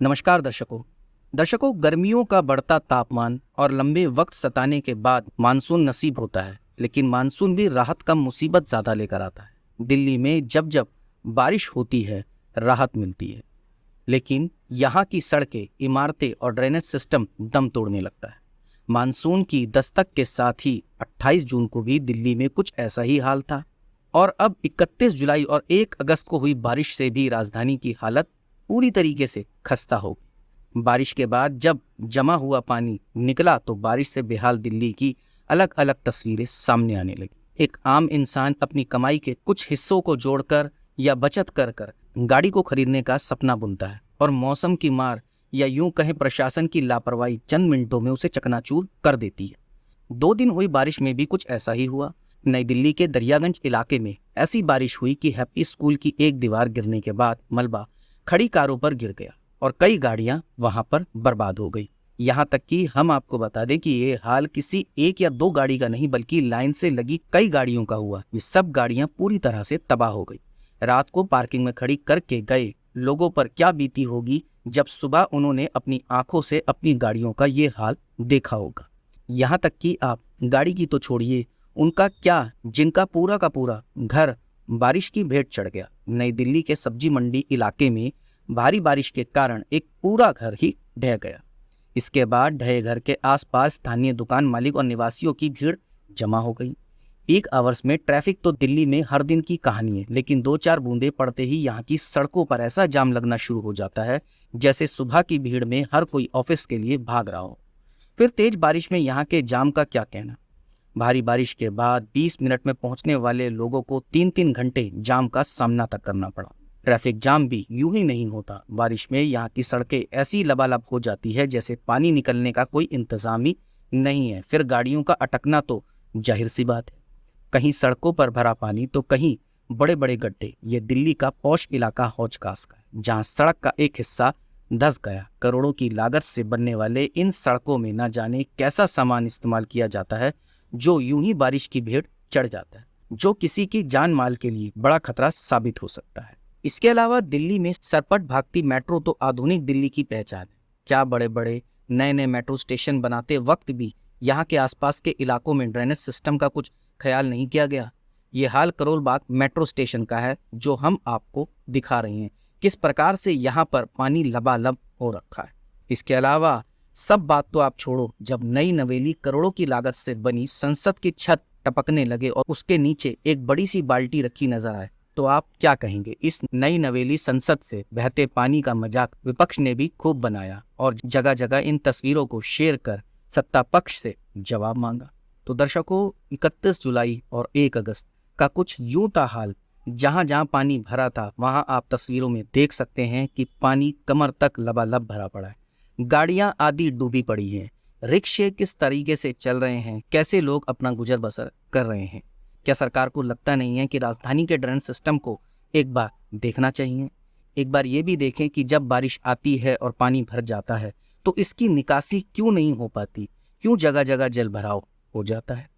नमस्कार दर्शकों, गर्मियों का बढ़ता तापमान और लंबे वक्त सताने के बाद मानसून नसीब होता है। लेकिन मानसून भी राहत कम मुसीबत ज़्यादा लेकर आता है। दिल्ली में जब जब बारिश होती है राहत मिलती है, लेकिन यहाँ की सड़कें, इमारतें और ड्रेनेज सिस्टम दम तोड़ने लगता है। मानसून की दस्तक के साथ ही 28 जून को भी दिल्ली में कुछ ऐसा ही हाल था। और अब 31 जुलाई और 1 अगस्त को हुई बारिश से भी राजधानी की हालत पूरी तरीके से खस्ता हो गई। बारिश के बाद जब जमा हुआ पानी निकला तो बारिश से बेहाल दिल्ली की अलग अलग तस्वीरें सामने आने लगी। एक आम इंसान अपनी कमाई के कुछ हिस्सों को जोड़कर या बचत कर कर गाड़ी को खरीदने का सपना बुनता है, और मौसम की मार या यूं कहें प्रशासन की लापरवाही चंद मिनटों में उसे चकनाचूर कर देती है। 2 दिन हुई बारिश में भी कुछ ऐसा ही हुआ। नई दिल्ली के दरियागंज इलाके में ऐसी बारिश हुई कि हैप्पी स्कूल की एक दीवार गिरने के बाद मलबा खड़ी कारों पर गिर गया और कई गाड़ियां वहां पर बर्बाद हो गई। यहां तक कि हम आपको बता दें कि ये हाल किसी एक या दो गाड़ी का नहीं बल्कि लाइन से लगी कई गाड़ियों का हुआ। ये सब गाड़ियां पूरी तरह से तबाह हो गई। रात को पार्किंग में खड़ी करके गए लोगों पर क्या बीती होगी जब सुबह उन्होंने अपनी आंखों से अपनी गाड़ियों का ये हाल देखा होगा। यहाँ तक कि आप गाड़ी की तो छोड़िए, उनका क्या जिनका पूरा का पूरा घर बारिश की भेंट चढ़ गया। नई दिल्ली के सब्जी मंडी इलाके में भारी बारिश के कारण एक पूरा घर ही ढह गया। इसके बाद ढहे घर के आसपास स्थानीय दुकान मालिक और निवासियों की भीड़ जमा हो गई। पीक आवर्स में ट्रैफिक तो दिल्ली में हर दिन की कहानी है, लेकिन 2-4 बूंदे पड़ते ही यहाँ की सड़कों पर ऐसा जाम लगना शुरू हो जाता है जैसे सुबह की भीड़ में हर कोई ऑफिस के लिए भाग रहा हो। फिर तेज बारिश में यहाँ के जाम का क्या कहना। भारी बारिश के बाद 20 मिनट में पहुंचने वाले लोगों को 3-3 घंटे जाम का सामना तक करना पड़ा। ट्रैफिक जाम भी यूं ही नहीं होता। बारिश में यहाँ की सड़कें ऐसी लबालब हो जाती है जैसे पानी निकलने का कोई इंतजाम ही नहीं है। फिर गाड़ियों का अटकना तो जाहिर सी बात है। कहीं सड़कों पर भरा पानी तो कहीं बड़े बड़े गड्ढे। ये दिल्ली का पौष इलाका हौज-खास का है, जहाँ सड़क का एक हिस्सा धंस गया। करोड़ों की लागत से बनने वाले इन सड़कों में न जाने कैसा सामान इस्तेमाल किया जाता है जो यूं ही बारिश की भेंट चढ़ जाता है, जो किसी की जान माल के लिए बड़ा खतरा साबित हो सकता है। इसके अलावा दिल्ली में सरपट भागती मेट्रो तो आधुनिक दिल्ली की पहचान है। क्या बड़े बड़े नए नए मेट्रो स्टेशन बनाते वक्त भी यहाँ के आसपास के इलाकों में ड्रेनेज सिस्टम का कुछ ख्याल नहीं किया गया। ये हाल करोल बाग मेट्रो स्टेशन का है जो हम आपको दिखा रहे हैं, किस प्रकार से यहाँ पर पानी लबालब हो रखा है। इसके अलावा सब बात तो आप छोड़ो, जब नई नवेली करोड़ों की लागत से बनी संसद की छत टपकने लगे और उसके नीचे एक बड़ी सी बाल्टी रखी नजर आए तो आप क्या कहेंगे। इस नई नवेली संसद से बहते पानी का मजाक विपक्ष ने भी खूब बनाया और जगह जगह इन तस्वीरों को शेयर कर सत्ता पक्ष से जवाब मांगा। तो दर्शकों, 31 जुलाई और 1 अगस्त का कुछ यूं था हाल। जहां जहां पानी भरा था वहां आप तस्वीरों में देख सकते हैं कि पानी कमर तक लबालब भरा पड़ा है। गाड़ियां आदि डूबी पड़ी हैं। रिक्शे किस तरीके से चल रहे हैं, कैसे लोग अपना गुजर बसर कर रहे हैं। क्या सरकार को लगता नहीं है कि राजधानी के ड्रेनेज सिस्टम को एक बार देखना चाहिए। एक बार ये भी देखें कि जब बारिश आती है और पानी भर जाता है तो इसकी निकासी क्यों नहीं हो पाती, क्यों जगह जगह जल भराव हो जाता है।